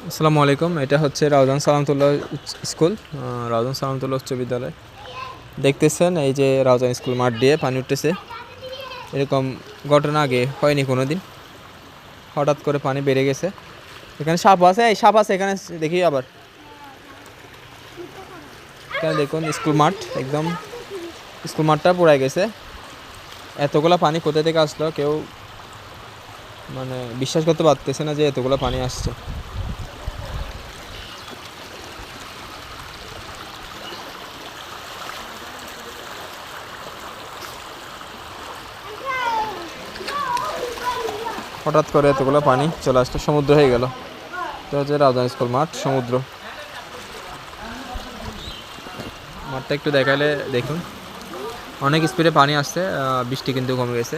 আসসালামু আলাইকুম। এটা হচ্ছে রাউজান সালামতুল্লাহ স্কুল, রাউজান সালামতুল্লাহ উচ্চ বিদ্যালয়। দেখতেছেন এই যে রাউজান স্কুল মাঠ দিয়ে পানি উঠতেছে। এরকম ঘটনা আগে হয়নি কোনো দিন, হঠাৎ করে পানি বেড়ে গেছে। এখানে সাপ আছে, এই সাপ আছে এখানে, দেখি আবার। এখানে দেখুন স্কুল মাঠ, একদম স্কুল মাঠটা পুরাই গেছে। এতগুলা পানি কোথা থেকে আসলো কেউ মানে বিশ্বাস করতে পারতেছে না যে এতগুলো পানি আসছে। হঠাৎ করে এতগুলো পানি চলে আসতো, সমুদ্র হয়ে গেল। এটা হচ্ছে রাউজান স্কুল মাঠ, সমুদ্র। মাঠটা একটু দেখালে দেখুন, অনেক স্পিডে পানি আসছে, বৃষ্টি কিন্তু কমে গেছে।